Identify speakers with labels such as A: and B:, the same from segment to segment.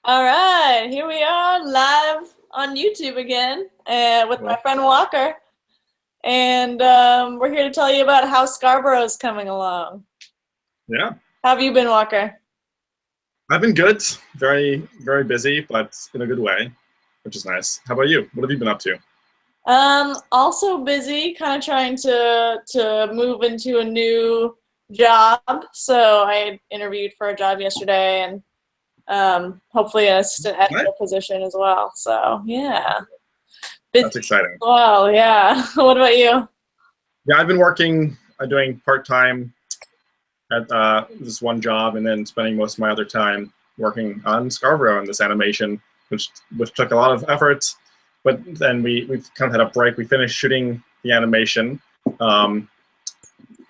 A: All right, here we are live on YouTube again with my friend Walker. And we're here to tell you about how Scarborough is coming along.
B: Yeah.
A: How have you been, Walker?
B: I've been good. Very, very busy, but in a good way, which is nice. How about you? What have you been up to?
A: Also busy, kind of trying to move into a new job. So I interviewed for a job yesterday and hopefully an assistant editor position as well. So yeah.
B: That's exciting.
A: Well, yeah. What about you?
B: Yeah, I've been working, doing part-time at this one job, and then spending most of my other time working on Scarborough and this animation, which took a lot of effort. But then we've kind of had a break. We finished shooting the animation,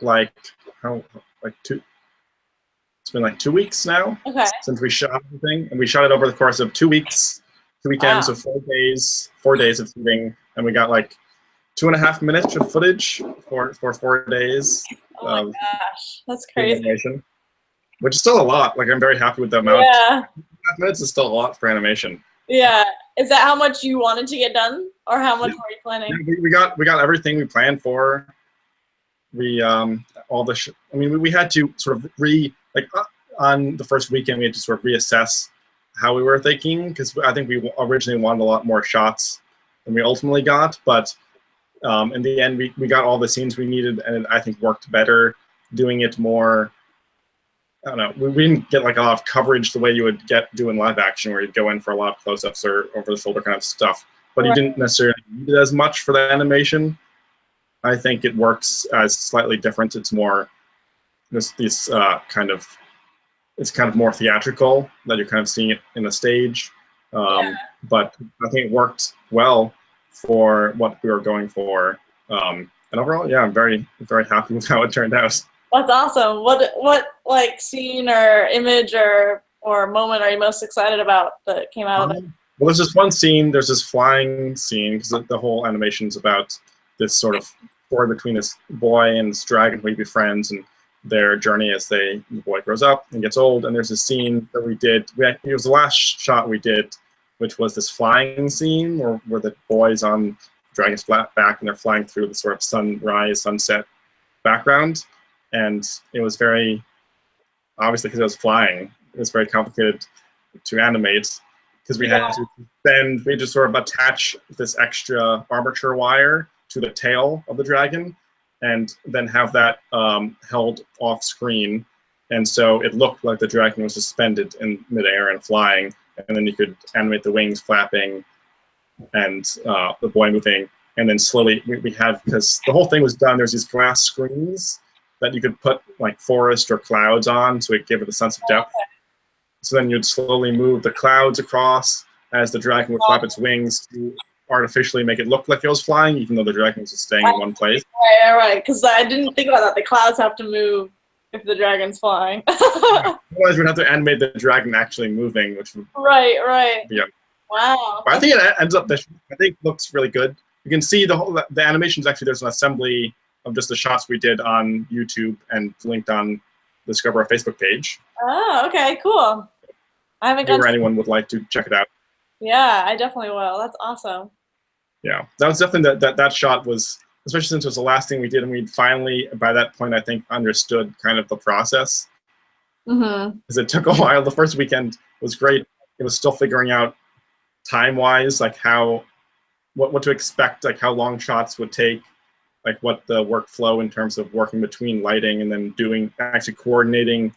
B: like two. It's been like 2 weeks now since we shot everything, and we shot it over the course of 2 weeks, 2 weekends, so 4 days, 4 days of shooting, and we got like 2.5 minutes of footage for 4 days.
A: Oh my gosh, that's crazy.
B: Animation, which is still a lot. Like, I'm very happy with the amount.
A: Yeah.
B: 2.5 minutes is still a lot for animation.
A: Yeah. Is that how much you wanted to get done, or how much were you planning?
B: Yeah, we got everything we planned for. We all the I mean, we had to sort of on the first weekend, we had to sort of reassess how we were thinking, because I think we originally wanted a lot more shots than we ultimately got, but in the end, we got all the scenes we needed, and it, I think, worked better doing it more. I don't know. We didn't get like a lot of coverage the way you would get doing live action, where you'd go in for a lot of close-ups or over-the-shoulder kind of stuff. But you didn't necessarily need it as much for the animation. I think it works as slightly different. It's more it's kind of more theatrical, that you're kind of seeing it in the stage. But I think it worked well for what we were going for. And overall, yeah, I'm very, very happy with how it turned out.
A: That's awesome. What like scene or image or moment are you most excited about that came out of it?
B: Well, there's this one scene. There's this flying scene, because the whole animation is about this sort of story between this boy and this dragon who he befriends, and their journey as the boy grows up and gets old. And there's a scene that we did. It was the last shot we did, which was this flying scene where the boy's on dragon's flat back and they're flying through the sort of sunrise, sunset background. And it was very, obviously because it was flying, it was very complicated to animate, because we had to just sort of attach this extra armature wire to the tail of the dragon, and then have that held off screen. And so it looked like the dragon was suspended in midair and flying, and then you could animate the wings flapping and the boy moving. And then slowly we have, because the whole thing was done, there's these glass screens that you could put like forest or clouds on, so it gave it a sense of depth. So then you'd slowly move the clouds across as the dragon would flap its wings to artificially make it look like it was flying, even though the dragon was just staying in one place.
A: Right, because I didn't think about that. The clouds have to move if the dragon's flying.
B: Otherwise, we'd have to animate the dragon actually moving, which would
A: right.
B: Yeah.
A: Wow.
B: But I think it ends up. I think looks really good. You can see the animations. Actually, there's an assembly of just the shots we did on YouTube and linked on the Scarborough Facebook page.
A: Oh, okay, cool. I haven't
B: gone. Where anyone would like to check it out.
A: Yeah, I definitely will. That's awesome.
B: Yeah, that was definitely that shot was, especially since it was the last thing we did, and we'd finally, by that point, I think, understood kind of the process. Because it took a while. The first weekend was great. It was still figuring out time-wise, like what to expect, like how long shots would take, like what the workflow in terms of working between lighting and then actually coordinating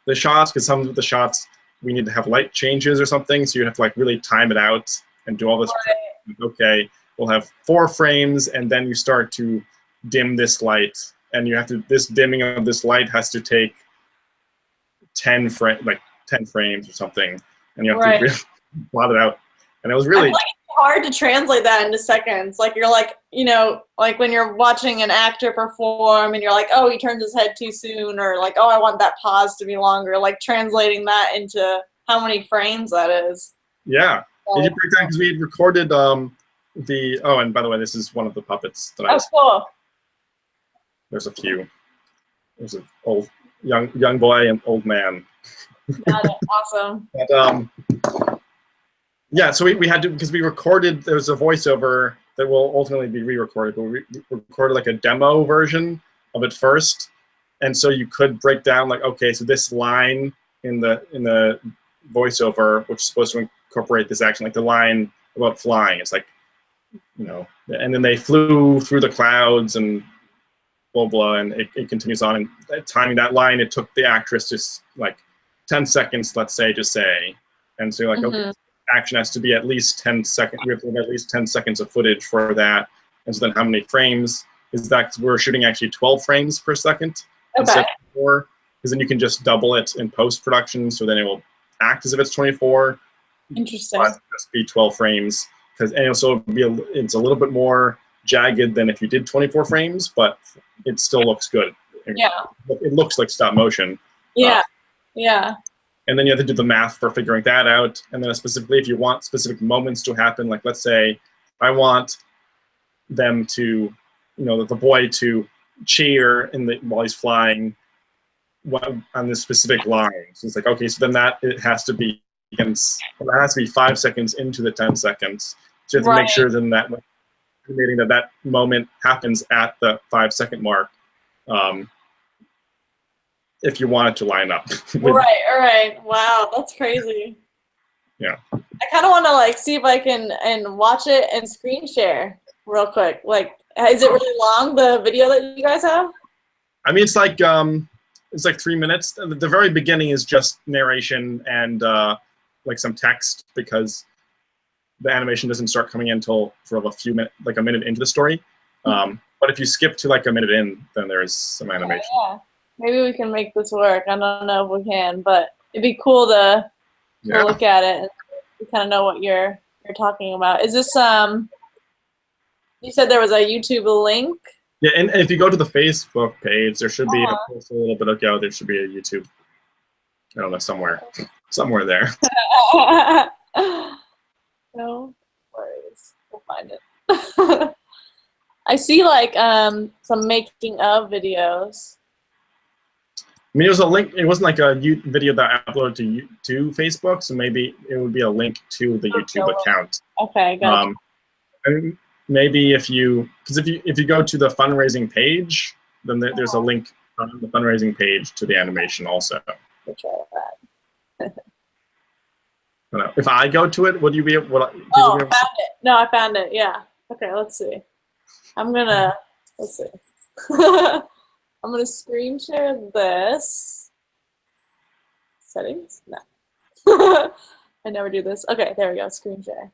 B: the shots, because some of the shots we need to have light changes or something, so you have to like really time it out and do all this. Okay, we'll have 4 frames, and then you start to dim this light, and you have to, this dimming of this light has to take 10 frames or something, and you have to really plot it out. And it was really
A: hard to translate that into seconds. Like, you're like, like when you're watching an actor perform and you're like, oh, he turns his head too soon, or like, oh, I want that pause to be longer. Like, translating that into how many frames that is.
B: Yeah. Did you break down, because we had recorded oh, and by the way, this is one of the puppets that I
A: cool.
B: There's a few. There's an young boy and old man.
A: Got it. Awesome.
B: But Yeah, so we had to, because we recorded, there's a voiceover that will ultimately be re-recorded, but we recorded like a demo version of it first. And so you could break down like, okay, so this line in the voiceover, which is supposed to incorporate this action, like the line about flying, it's like, you know, and then they flew through the clouds and blah, blah, and it continues on. And timing that line, it took the actress just like 10 seconds, let's say, to say. And so you're like, okay, action has to be at least 10 seconds. We have to have at least 10 seconds of footage for that. And so then how many frames is that? 'Cause we're shooting actually 12 frames per second instead of 4. Because then you can just double it in post-production. So then it will act as if it's 24.
A: Interesting.
B: But just be 12 frames. And also it's a little bit more jagged than if you did 24 frames, but it still looks good.
A: Yeah.
B: It looks like stop motion.
A: Yeah. Yeah.
B: And then you have to do the math for figuring that out. And then specifically, if you want specific moments to happen, like let's say I want them to, you know, the boy to cheer while he's flying on this specific line. So it's like, okay, so then it has to be 5 seconds into the 10 seconds. So you have to make sure then that moment happens at the 5-second mark. If you want it to line up.
A: Right. Wow, that's crazy.
B: Yeah.
A: I kind of want to like see if I can watch it and screen share real quick. Like, is it really long, the video that you guys have?
B: I mean, it's like 3 minutes. The very beginning is just narration and like some text, because the animation doesn't start coming in until sort of a minute into the story. But if you skip to like a minute in, then there's some animation.
A: Yeah. Maybe we can make this work. I don't know if we can, but it'd be cool to look at it and kind of know what you're talking about. Is this you said there was a YouTube link?
B: Yeah, and if you go to the Facebook page, there should be a little bit ago. There should be a YouTube. I don't know, somewhere there.
A: No worries, we'll find it. I see like some making of videos.
B: I mean, it was a link. It wasn't like a video that I uploaded to Facebook, so maybe it would be a link to the YouTube account.
A: Okay, gotcha.
B: And maybe if you go to the fundraising page, then there's a link on the fundraising page to the animation also.
A: We'll try that.
B: If I go to it, would you be able?
A: I found it. No, I found it. Yeah. Okay, let's see. Let's see. I'm gonna screen share this. Settings? No. I never do this. Okay, there we go. Screen share.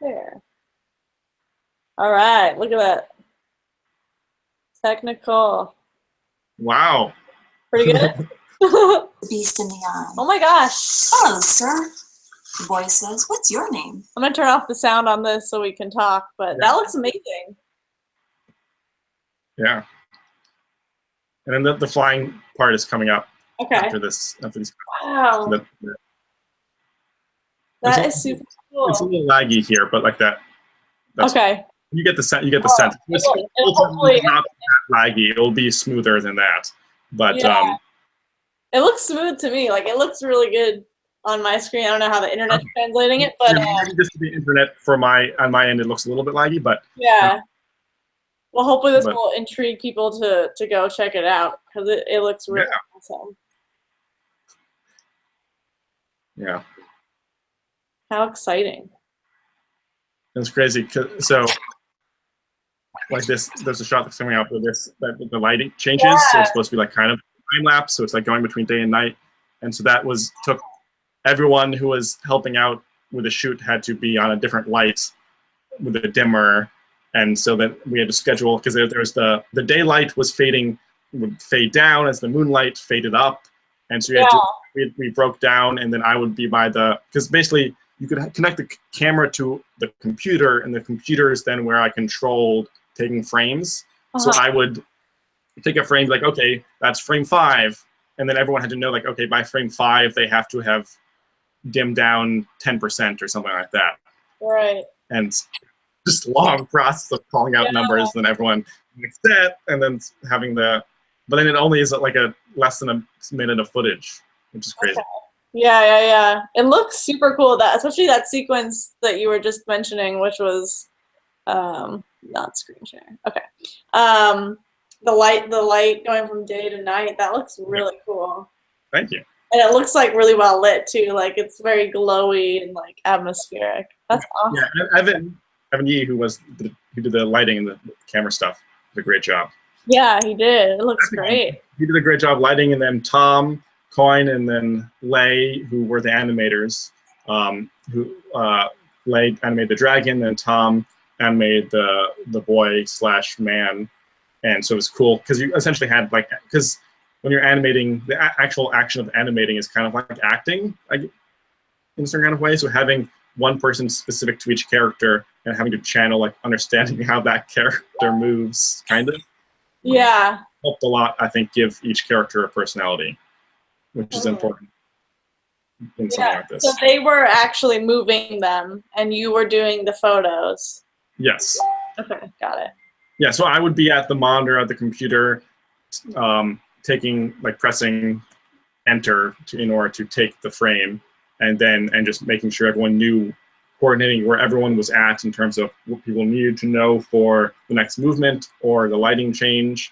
A: There. All right, look at that. Technical.
B: Wow.
A: Pretty good?
C: The beast in the eye.
A: Oh my gosh.
C: Hello, sir. The boy says, what's your name?
A: I'm gonna turn off the sound on this so we can talk, but that looks amazing.
B: Yeah. And then the flying part is coming up after
C: this.
A: Wow.
B: So
A: that is super cool.
B: It's a little laggy here, but like that.
A: Okay.
B: You get the sense. Hopefully not that laggy. It'll be smoother than that. But
A: it looks smooth to me. Like it looks really good on my screen. I don't know how the internet's translating it, but
B: maybe just the internet on my end, it looks a little bit laggy, but
A: yeah. Well, hopefully this will intrigue people to go check it out, because it looks really awesome.
B: Yeah.
A: How exciting.
B: It's crazy. So, like this, there's a shot that's coming out where the lighting changes.
A: Yeah.
B: So it's supposed to be like kind of time lapse. So it's like going between day and night. And so that took everyone who was helping out with the shoot had to be on a different light with a dimmer. And so then we had to schedule, because there's the daylight would fade down as the moonlight faded up. And so we broke down, and then I would be because basically you could connect the camera to the computer, and the computer is then where I controlled taking frames. So I would take a frame, like, okay, that's frame 5. And then everyone had to know, like, okay, by frame 5, they have to have dimmed down 10% or something like that.
A: Right.
B: And just long process of calling out numbers, and then everyone makes that, and then having but then it only is like less than a minute of footage, which is crazy.
A: Okay. Yeah. It looks super cool. That especially that sequence that you were just mentioning, which was not screen share. Okay. The light going from day to night. That looks really cool.
B: Thank you.
A: And it looks like really well lit too. Like it's very glowy and like atmospheric. That's awesome.
B: Yeah, Evan Yee, who did the lighting and the camera stuff, did a great job.
A: Yeah, he did. It looks great.
B: He did a great job lighting, and then Tom Coyne and then Lay, who were the animators, Lay animated the dragon, and Tom animated the boy / man, and so it was cool because you essentially had like, because when you're animating, the actual action of animating is kind of like acting, like in a certain kind of way. So having one person specific to each character and having to channel like understanding how that character moves, kind of.
A: Yeah.
B: Helped a lot, I think, give each character a personality, which is important in something like this.
A: So they were actually moving them, and you were doing the photos.
B: Yes.
A: Okay, got it.
B: Yeah, so I would be at the monitor at the computer, pressing enter in order to take the frame, and just making sure everyone knew, coordinating where everyone was at in terms of what people needed to know for the next movement or the lighting change,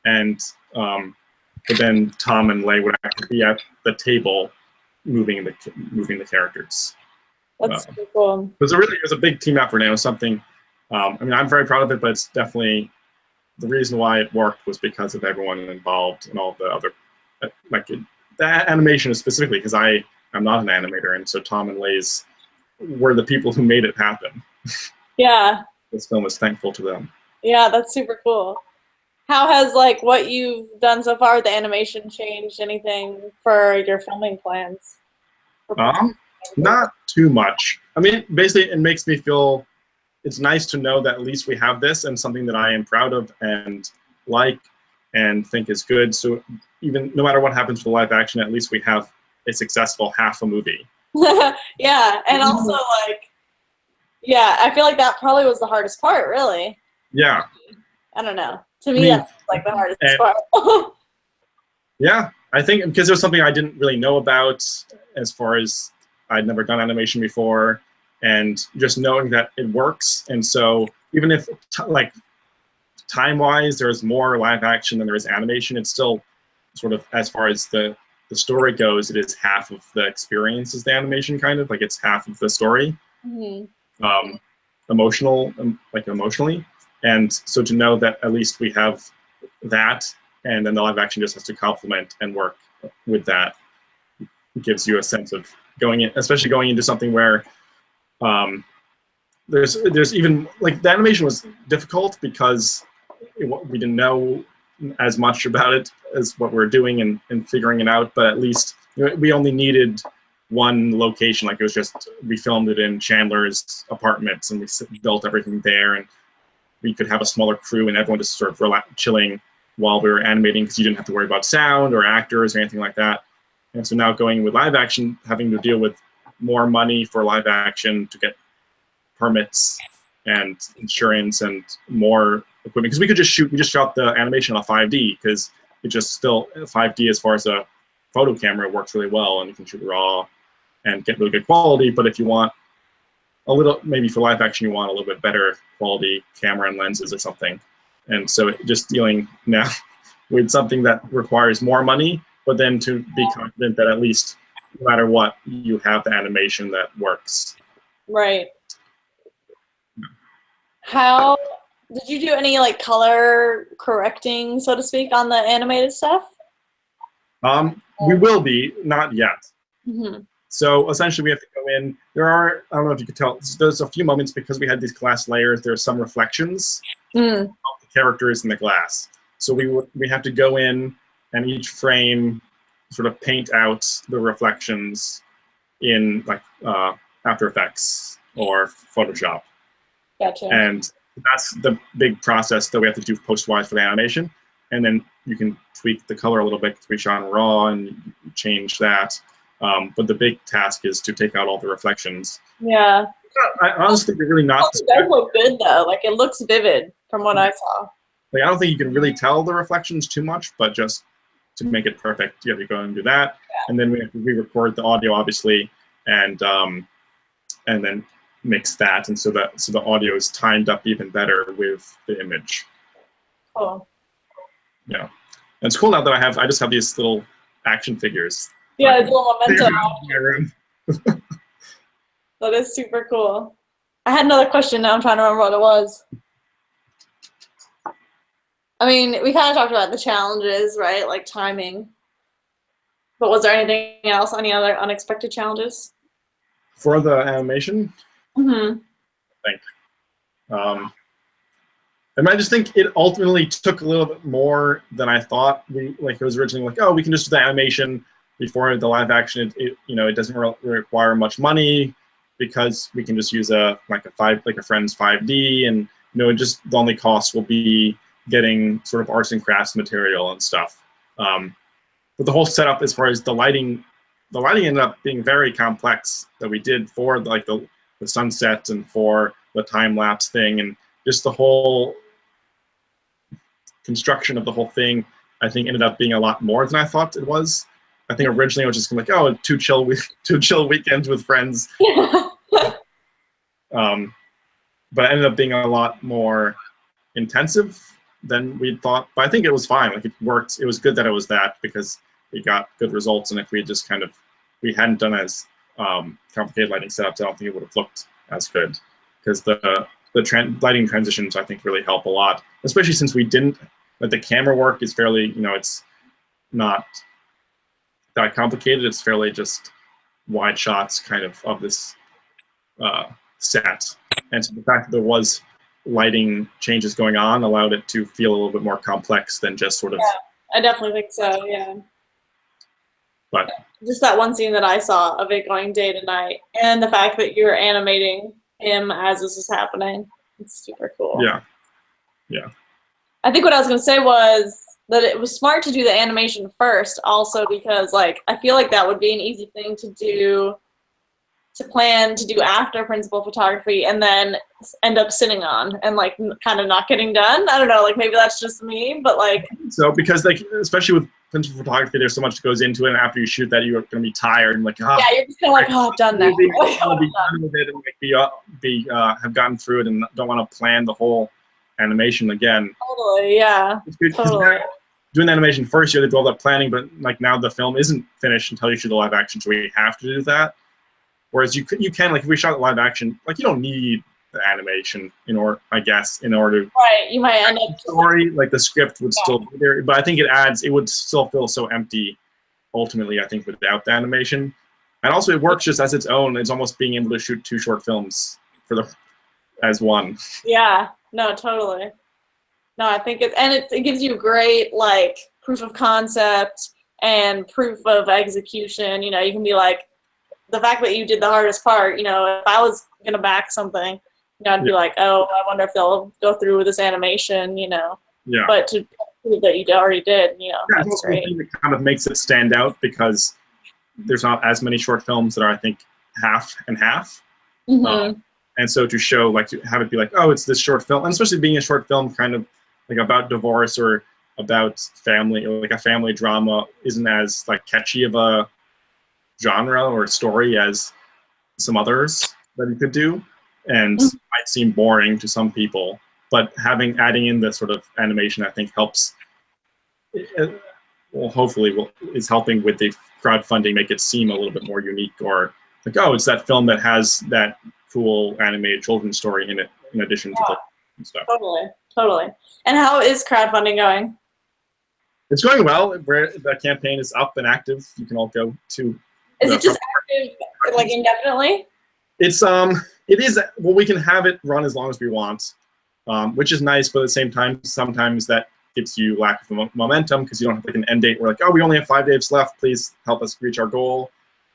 B: and but then Tom and Lay would actually be at the table moving the characters.
A: That's super cool.
B: It was a big team effort, and it was something. I mean, I'm very proud of it, but it's definitely the reason why it worked was because of everyone involved and all the other, like the animation specifically, because I'm not an animator, and so Tom and Lay's were the people who made it happen.
A: Yeah.
B: This film is thankful to them.
A: Yeah, that's super cool. How has like what you've done so far with the animation changed anything for your filming plans?
B: Not too much. I mean, basically, it makes me feel it's nice to know that at least we have this and something that I am proud of and like and think is good. So even no matter what happens with live action, at least we have a successful half a movie.
A: Yeah, and also like, yeah, I feel like that probably was the hardest part, really.
B: Yeah.
A: I don't know. To me, that's like the hardest part.
B: Yeah, I think because there's something I didn't really know about as far as I'd never done animation before, and just knowing that it works. And so even if time-wise there's more live action than there is animation, it's still sort of, as far as the story goes, it is half of the experience is the animation, kind of like it's half of the story. Mm-hmm. Emotionally. And so to know that at least we have that, and then the live action just has to complement and work with that, gives you a sense of especially going into something where there's even like the animation was difficult because we didn't know as much about it as what we're doing and figuring it out, but at least we only needed one location. Like it was just, we filmed it in Chandler's apartments and we built everything there, and we could have a smaller crew and everyone just sort of chilling while we were animating because you didn't have to worry about sound or actors or anything like that. And so now going with live action, having to deal with more money for live action to get permits and insurance and more equipment, because we just shot the animation on a 5D because it just still 5D as far as a photo camera works really well, and you can shoot raw and get really good quality. But if you want a little, maybe for live action, you want a little bit better quality camera and lenses or something. And so just dealing now with something that requires more money, but then to be confident that at least no matter what, you have the animation that works.
A: Right. How did you do any like color correcting, so to speak, on the animated stuff?
B: We will be, not yet.
A: Mm-hmm.
B: So essentially we have to go in. I don't know if you could tell, there's a few moments because we had these glass layers, there are some reflections of the characters in the glass. So we have to go in and each frame sort of paint out the reflections in like After Effects or Photoshop.
A: Gotcha.
B: And that's the big process that we have to do post-wise for the animation. And then you can tweak the color a little bit because we shot in RAW and change that. But the big task is to take out all the reflections.
A: Yeah.
B: I honestly think really not.
A: It does look good though. Like it looks vivid from what I saw.
B: Like I don't think you can really tell the reflections too much, but just to make it perfect. You have to go and do that, and then we have to re-record the audio, obviously, and then mix that, and so the audio is timed up even better with the image.
A: Cool.
B: Yeah, and it's cool now that I just have these little action figures.
A: Yeah, it's a little memento.
B: My room.
A: That is super cool. I had another question. Now I'm trying to remember what it was. I mean, we kind of talked about the challenges, right? Like timing. But was there anything else? Any other unexpected challenges?
B: For the animation,
A: Mm-hmm.
B: I think. And I just think it ultimately took a little bit more than I thought. It was originally like, oh, we can just do the animation before the live action. It doesn't require much money because we can just use a friend's 5D, and just the only cost will be getting sort of arts and crafts material and stuff. But the whole setup, as far as the lighting ended up being very complex that we did for the sunset and for the time lapse thing, and just the whole construction of the whole thing, I think ended up being a lot more than I thought it was. I think originally I was just like, oh, two chill weekends with friends. But it ended up being a lot more intensive than we'd thought. But I think it was fine. Like, it worked. It was good that it was that, because we got good results. And if we just we hadn't done as complicated lighting setups, I don't think it would have looked as good, because the lighting transitions, I think, really help a lot, especially since we didn't, the camera work is fairly, it's not that complicated. It's fairly just wide shots kind of this set. And so the fact that there was lighting changes going on allowed it to feel a little bit more complex than just sort of...
A: Yeah, I definitely think so, yeah.
B: But
A: just that one scene that I saw of it going day to night, and the fact that you're animating him as this is happening, it's super cool.
B: Yeah. Yeah.
A: I think what I was going to say was that it was smart to do the animation first, also because, I feel like that would be an easy thing to do, to plan to do after principal photography, and then end up sitting on and kind of not getting done. I don't know, maybe that's just me, but
B: so, because especially with principal photography, there's so much that goes into it, and after you shoot that, you're going to be tired and
A: yeah, you're just kind of done now.
B: Be done with it and have gotten through it and don't want to plan the whole animation again.
A: Totally, yeah. Totally.
B: Doing the animation first, you have to do all that planning, but now the film isn't finished until you shoot the live action, so we have to do that. Whereas you can, if we shot live action, you don't need the animation in order to...
A: Right, you might end up...
B: Story, the script would still be there, but I think it would still feel so empty, ultimately, I think, without the animation. And also, it works just as its own. It's almost being able to shoot 2 short films as one.
A: Yeah, no, totally. No, I think it gives you great, proof of concept and proof of execution. You can be the fact that you did the hardest part, if I was going to back something, I'd be oh, I wonder if they'll go through with this animation, Yeah. But to prove that you already did, that's great.
B: It kind of makes it stand out because there's not as many short films that are, I think, half and half.
A: Mm-hmm.
B: And so to show, to have it be oh, it's this short film, and especially being a short film kind of about divorce or about family, or a family drama, isn't as catchy of a genre or story as some others that you could do, and might seem boring to some people, but adding in the sort of animation, I think, helps. Hopefully is helping with the crowdfunding, make it seem a little bit more unique, or oh, it's that film that has that cool animated children's story in it, in addition to the stuff.
A: Totally. And how is crowdfunding going?
B: It's going well. The campaign is up and active. You can all go to...
A: Is it just active, indefinitely?
B: It is. Well, we can have it run as long as we want, which is nice. But at the same time, sometimes that gives you lack of momentum because you don't have an end date. We're oh, we only have 5 days left. Please help us reach our goal.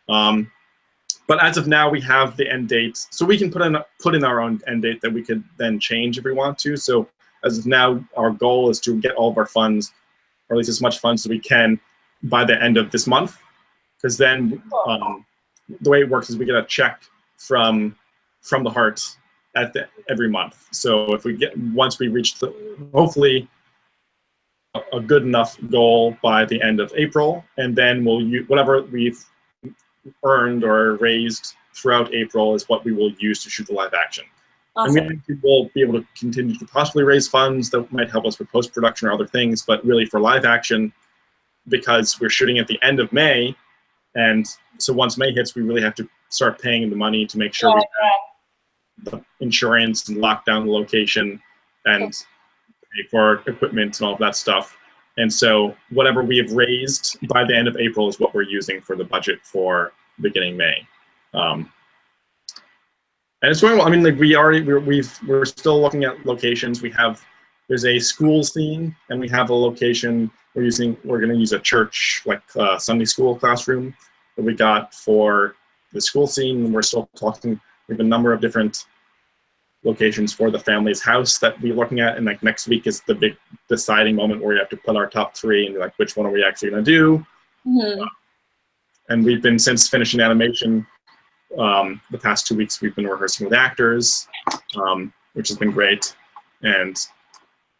B: But as of now, we have the end date, so we can put in our own end date that we could then change if we want to. So as of now, our goal is to get all of our funds, or at least as much funds as we can, by the end of this month. Because then the way it works is we get a check from the heart every month. So if once we reach hopefully a good enough goal by the end of April, and then we'll use whatever we've earned or raised throughout April is what we will use to shoot the live action.
A: Awesome.
B: And we will be able to continue to possibly raise funds that might help us with post-production or other things, but really for live action, because we're shooting at the end of May, and so once May hits, we really have to start paying the money to make sure we have the insurance and lock down the location and pay for equipment and all of that stuff. And so whatever we have raised by the end of April is what we're using for the budget for beginning May. And it's going well. I mean, like we're still looking at locations. There's a school scene, and we have a location we're going to use a church, like Sunday school classroom that we got for the school scene. And we're still talking. We have a number of different locations for the family's house that we're looking at, and like next week is the big deciding moment where we have to put our top 3 and like which one are we actually going to do.
A: Mm-hmm.
B: And we've been, since finishing animation, the past 2 weeks we've been rehearsing with actors, which has been great, and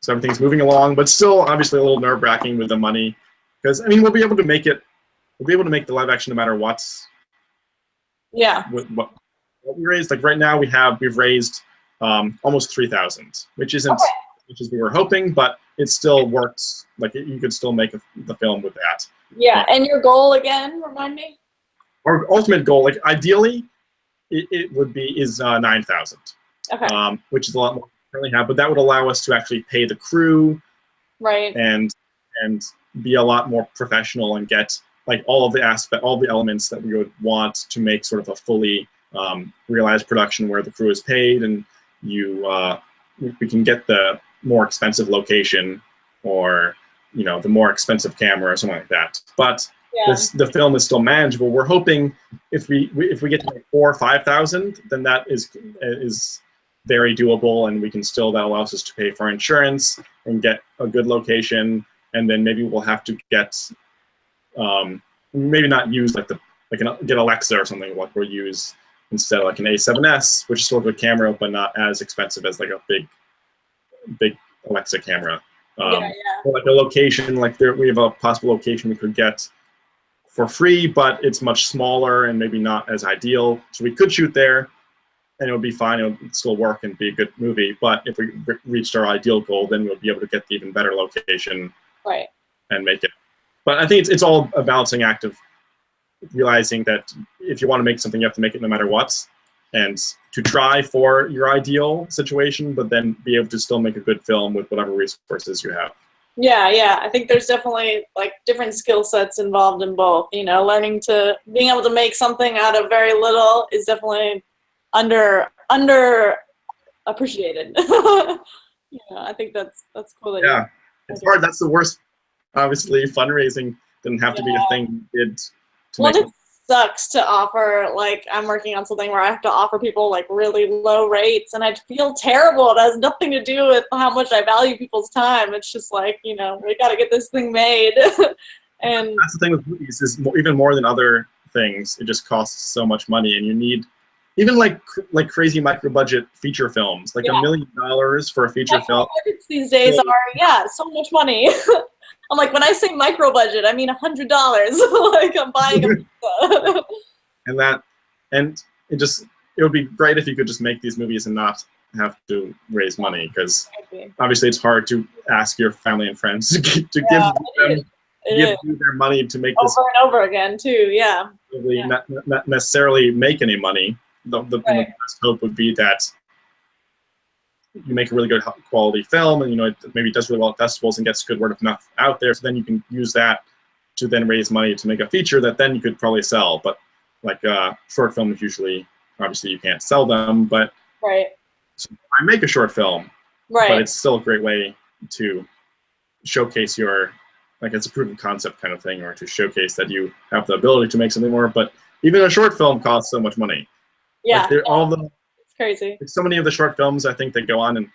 B: so everything's moving along, but still obviously a little nerve-wracking with the money, because I mean we'll be able to make the live action no matter what.
A: Yeah.
B: With what we raised, like right now we've raised almost 3,000, which isn't which is we were hoping, but it still works. Like you could still make the film with that.
A: Yeah, and your goal again? Remind me.
B: Our ultimate goal, like ideally, it would be 9,000.
A: Okay.
B: Which is a lot more than we currently have, but that would allow us to actually pay the crew,
A: right,
B: and be a lot more professional and get like all the elements that we would want to make sort of a fully realized production where the crew is paid, and we can get the more expensive location or the more expensive camera or something like that. But the film is still manageable. We're hoping if we get to like 4,000 or 5,000, then that is very doable, and we can still, that allows us to pay for insurance and get a good location, and then maybe we'll have to get maybe not use get Alexa or something like we'll use instead, like an A7S, which is still a good camera but not as expensive as like a big Alexa camera. Or like a location, we have a possible location we could get for free, but it's much smaller and maybe not as ideal. So we could shoot there, and it would be fine. It would still work and be a good movie. But if we reached our ideal goal, then we'll be able to get the even better location, and make it. But I think it's all a balancing act of realizing that if you want to make something, you have to make it no matter what, and to try for your ideal situation, but then be able to still make a good film with whatever resources you have.
A: Yeah. I think there's definitely like different skill sets involved in both. Being able to make something out of very little is definitely under appreciated. I think that's cool.
B: It's hard. That's the worst. Obviously, fundraising didn't have to be a thing you did to make.
A: It sucks to offer, like, I'm working on something where I have to offer people like really low rates, and I feel terrible. It has nothing to do with how much I value people's time. It's just like, we got to get this thing made. And
B: that's the thing with movies, is even more than other things, it just costs so much money, and you need even like crazy micro budget feature films, like $1 million for a feature film.
A: Budgets these days are so much money. I'm like, when I say micro budget, I mean $100. Like I'm buying a pizza.
B: and it would be great if you could just make these movies and not have to raise money, because obviously it's hard to ask your family and friends to give you their money to make this
A: over and over again too.
B: Not necessarily make any money. The best hope would be that you make a really good quality film, and it maybe does really well at festivals and gets good word of mouth out there, so then you can use that to then raise money to make a feature that then you could probably sell. But like short films, usually obviously you can't sell them, but so I make a short film, but it's still a great way to showcase your, like, it's a proof of concept kind of thing, or to showcase that you have the ability to make something more. But even a short film costs so much money. It's
A: crazy.
B: Like so many of the short films, I think, that go on and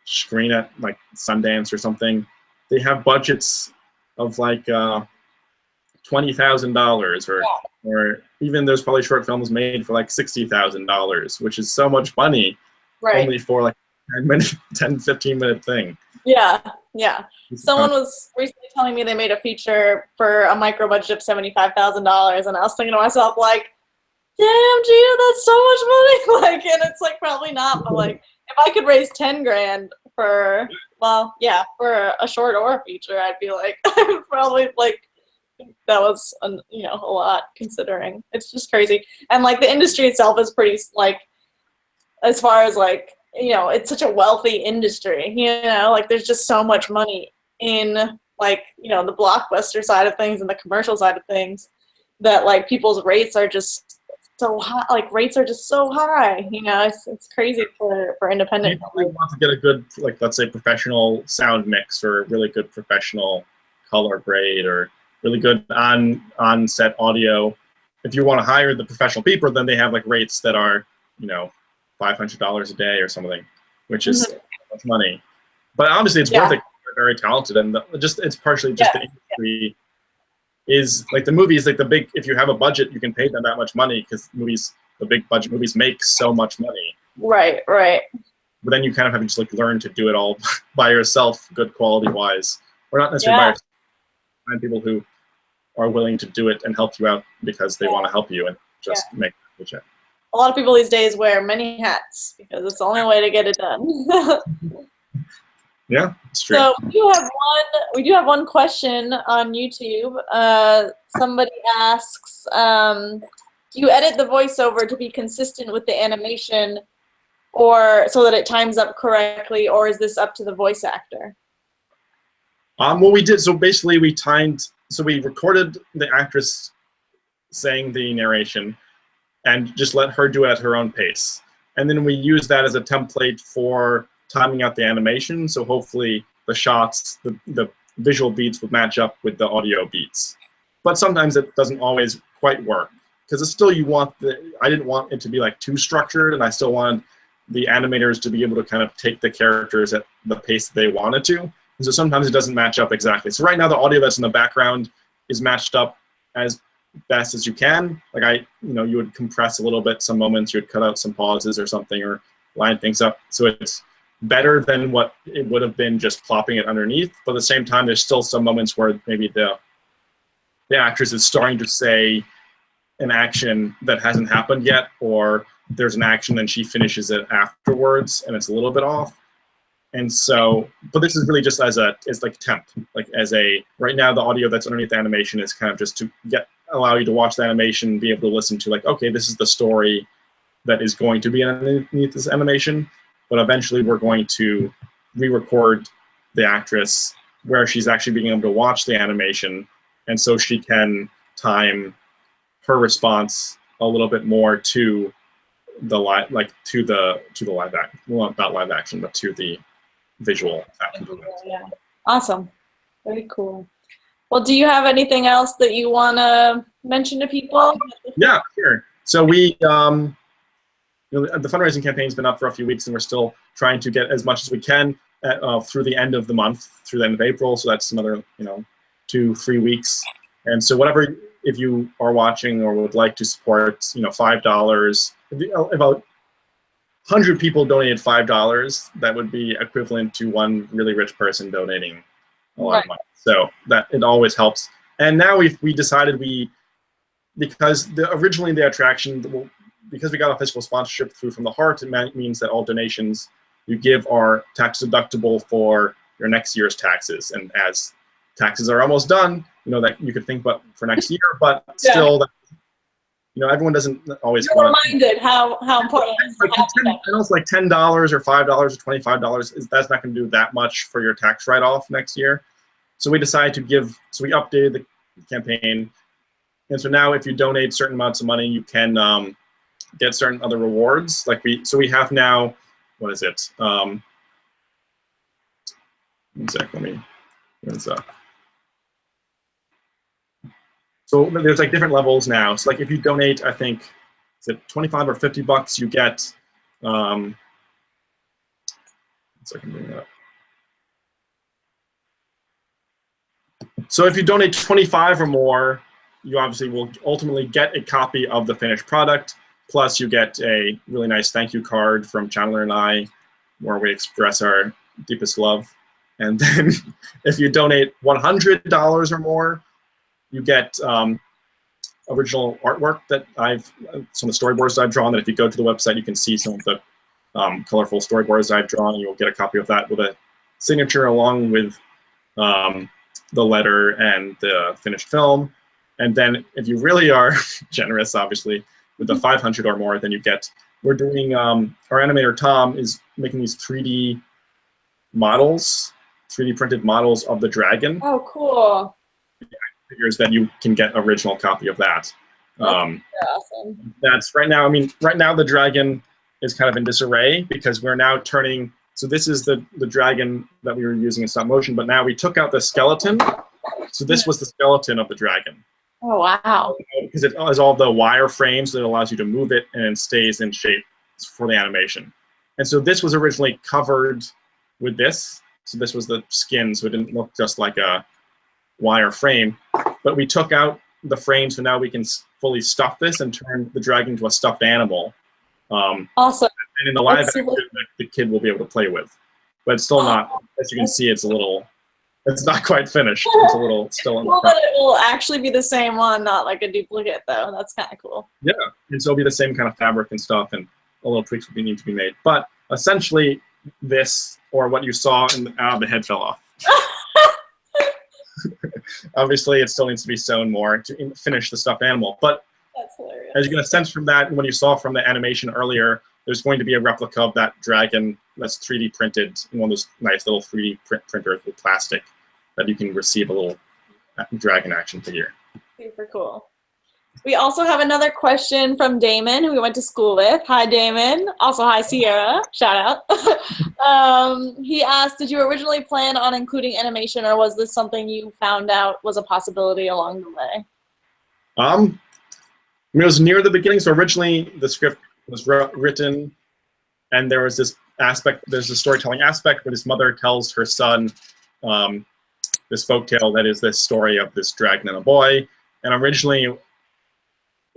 B: screen at like Sundance or something, they have budgets of like $20,000, or even there's probably short films made for like $60,000, which is so much money only for like 10, 15 minute thing.
A: Yeah. Someone was recently telling me they made a feature for a micro budget of $75,000, and I was thinking to myself, like, damn, Gina, that's so much money. Like, and it's like probably not, but like, if I could raise 10 grand for, well, yeah, for a short or a feature, I'd be like, I would probably like, that was, you know, a lot considering. It's just crazy. And like the industry itself is pretty, like, as far as like, you know, it's such a wealthy industry, you know, like there's just so much money in like, you know, the blockbuster side of things and the commercial side of things that like people's rates are just so high, like rates are just so high, you know, it's crazy for independent.
B: You really want to get a good, like, let's say professional sound mix or really good professional color grade or really good on set audio. If you want to hire the professional people, then they have like rates that are, you know, $500 a day or something, which is much money. But obviously it's worth it. They're very talented, and it's partially just the industry is like the movies, like the big, if you have a budget, you can pay them that much money because movies, the big budget movies make so much money.
A: Right.
B: But then you kind of have to just like learn to do it all by yourself, good quality wise, or not necessarily by yourself. Find people who are willing to do it and help you out because they want to help you and just make the check.
A: A lot of people these days wear many hats because it's the only way to get it done.
B: Yeah, it's true.
A: So we do have one question on YouTube. Somebody asks, do you edit the voiceover to be consistent with the animation or so that it times up correctly, or is this up to the voice actor?
B: What we did, so basically we recorded the actress saying the narration and just let her do it at her own pace. And then we use that as a template for timing out the animation, so hopefully the shots, the visual beats would match up with the audio beats. But sometimes it doesn't always quite work, because it's still, I didn't want it to be like too structured, and I still wanted the animators to be able to kind of take the characters at the pace that they wanted to. And so sometimes it doesn't match up exactly. So right now the audio that's in the background is matched up as best as you can. Like you would compress a little bit some moments, you would cut out some pauses or something, or line things up. So it's better than what it would have been just plopping it underneath. But at the same time, there's still some moments where maybe the actress is starting to say an action that hasn't happened yet, or there's an action and she finishes it afterwards and it's a little bit off. And so, but this is really just as like temp, like right now the audio that's underneath the animation is kind of just to allow you to watch the animation, be able to listen to like, okay, this is the story that is going to be underneath this animation, but eventually we're going to re-record the actress where she's actually being able to watch the animation, and so she can time her response a little bit more to the live action, well, not live action, but to the visual action.
A: Yeah. Awesome. Very cool. Well, do you have anything else that you want to mention to people?
B: Yeah, sure. So we, the fundraising campaign's been up for a few weeks, and we're still trying to get as much as we can through the end of the month, through the end of April. So that's another, 2-3 weeks. And so whatever, if you are watching or would like to support, $5, if about 100 people donated $5, that would be equivalent to one really rich person donating a lot of money. So that it always helps. And now we decided because originally the attraction, because we got a fiscal sponsorship through From the Heart, it means that all donations you give are tax deductible for your next year's taxes. And as taxes are almost done, that you could think about for next year, but still, everyone doesn't always.
A: You're reminded how important it is.
B: And also like $10 or $5 or $25 that's not going to do that much for your tax write-off next year. So we decided to so we updated the campaign, and so now if you donate certain amounts of money, you can get certain other rewards. So we have now, what is it? One sec, let me. So there's like different levels now. So like if you donate, I think, is it 25 or $50, you get. One second, bring that up. So if you donate 25 or more, you obviously will ultimately get a copy of the finished product. Plus, you get a really nice thank you card from Chandler and I, where we express our deepest love. And then if you donate $100 or more, you get original artwork that some of the storyboards I've drawn, that if you go to the website, you can see some of the colorful storyboards I've drawn, and you'll get a copy of that with a signature along with the letter and the finished film. And then if you really are generous, obviously, with the 500 or more, then you get, we're doing, our animator Tom is making these 3D models, 3D printed models of the dragon.
A: Oh, cool.
B: Figures that you can get original copy of that.
A: Awesome.
B: That's right now, I mean, right now the dragon is kind of in disarray because we're now turning, so this is the dragon that we were using in stop motion, but now we took out the skeleton. So this was the skeleton of the dragon.
A: Oh, wow.
B: Because it has all the wire frames that allows you to move it, and it stays in shape for the animation. And so this was originally covered with this. So this was the skin, so it didn't look just like a wire frame. But we took out the frame, so now we can fully stuff this and turn the dragon into a stuffed animal.
A: Awesome.
B: And in the live action, the kid will be able to play with. But it's still not, as you can see, it's not quite finished. It's a little still in the
A: Well, that it will actually be the same one, not like a duplicate, though. That's kind of cool.
B: Yeah, and so it'll be the same kind of fabric and stuff, and a little tweaks will need to be made. But essentially, this, or what you saw, the head fell off. Obviously, it still needs to be sewn more to finish the stuffed animal. But
A: that's hilarious.
B: As you get a sense from that, and what you saw from the animation earlier, there's going to be a replica of that dragon that's 3D printed in one of those nice little 3D printers with plastic that you can receive a little dragon action figure.
A: Super cool. We also have another question from Damon, who we went to school with. Hi, Damon. Also, hi, Sierra. Shout out. He asked, did you originally plan on including animation, or was this something you found out was a possibility along the way?
B: I mean, it was near the beginning. So originally, the script was written, and there was this aspect, there's a storytelling aspect where this mother tells her son this folktale that is this story of this dragon and a boy. And originally,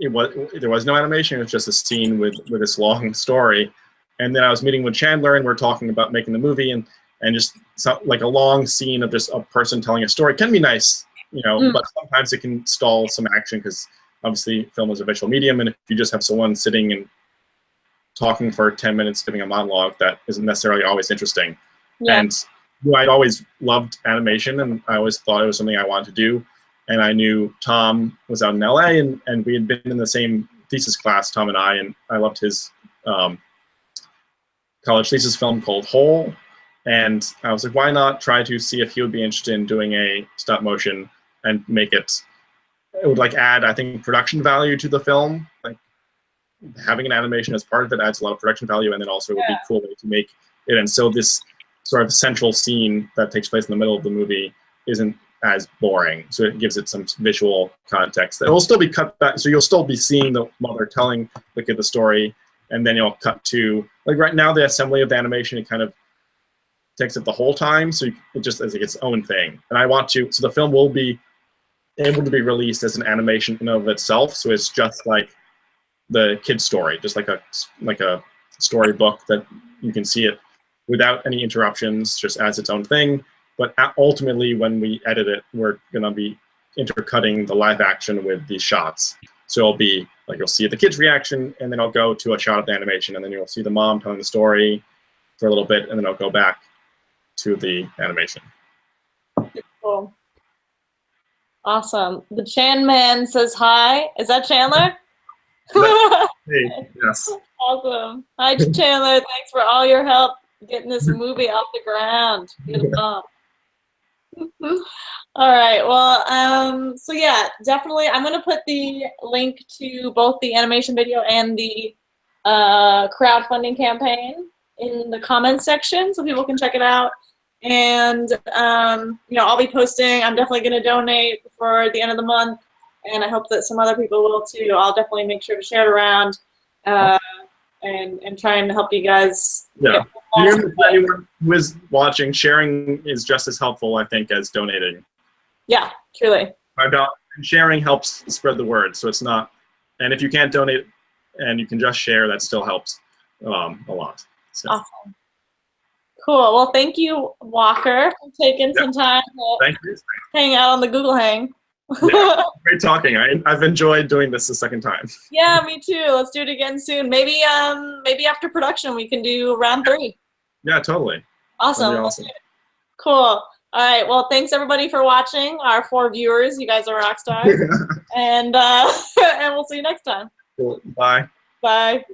B: there was no animation. It was just a scene with this long story. And then I was meeting with Chandler, and we're talking about making the movie, and just like a long scene of just a person telling a story can be nice, you know, but sometimes it can stall some action because obviously film is a visual medium, and if you just have someone sitting and talking for 10 minutes giving a monologue, that isn't necessarily always interesting. Yeah. And I'd always loved animation, and I always thought it was something I wanted to do. And I knew Tom was out in LA, and we had been in the same thesis class, Tom and I loved his college thesis film called Whole. And I was like, why not try to see if he would be interested in doing a stop motion and make it would like add, I think, production value to the film. Like having an animation as part of it adds a lot of production value, and then also it would be a cool way to make it. And so this sort of central scene that takes place in the middle of the movie isn't as boring. So it gives it some visual context. It will still be cut back, so you'll still be seeing the mother telling the kid the story, and then you'll cut to, like right now, the assembly of the animation, it kind of takes it the whole time, so it just is like its own thing. And I want to, so the film will be able to be released as an animation in and of itself, so it's just like the kid's story, just like a storybook that you can see it without any interruptions, just as its own thing. But ultimately, when we edit it, we're gonna be intercutting the live action with these shots. So it'll be like you'll see the kid's reaction, and then I'll go to a shot of the animation, and then you'll see the mom telling the story for a little bit, and then I'll go back to the animation.
A: Cool. Awesome. The Chan Man says hi. Is that Chandler?
B: Hey, yes.
A: Awesome. Hi, Chandler. Thanks for all your help getting this movie off the ground. Beautiful. All right. Well, so yeah, definitely. I'm gonna put the link to both the animation video and the crowdfunding campaign in the comments section, so people can check it out. And you know, I'll be posting. I'm definitely gonna donate for the end of the month, and I hope that some other people will too. I'll definitely make sure to share it around and try and help you guys.
B: Yeah. Anyone who is watching, sharing is just as helpful, I think, as donating.
A: Yeah, truly.
B: And sharing helps spread the word, so it's not. And if you can't donate and you can just share, that still helps a lot. So.
A: Awesome. Cool. Well, thank you, Walker, for taking some time to
B: Thank you.
A: hang out on the Google Hang.
B: Yeah, great talking. I've enjoyed doing this the second time.
A: Yeah, me too. Let's do it again soon. Maybe after production we can do round 3.
B: Yeah, totally.
A: Awesome.
B: That'd be awesome.
A: Cool. All right. Well, thanks everybody for watching. Our 4 viewers, you guys are rock stars. And and we'll see you next time.
B: Cool. Bye.
A: Bye.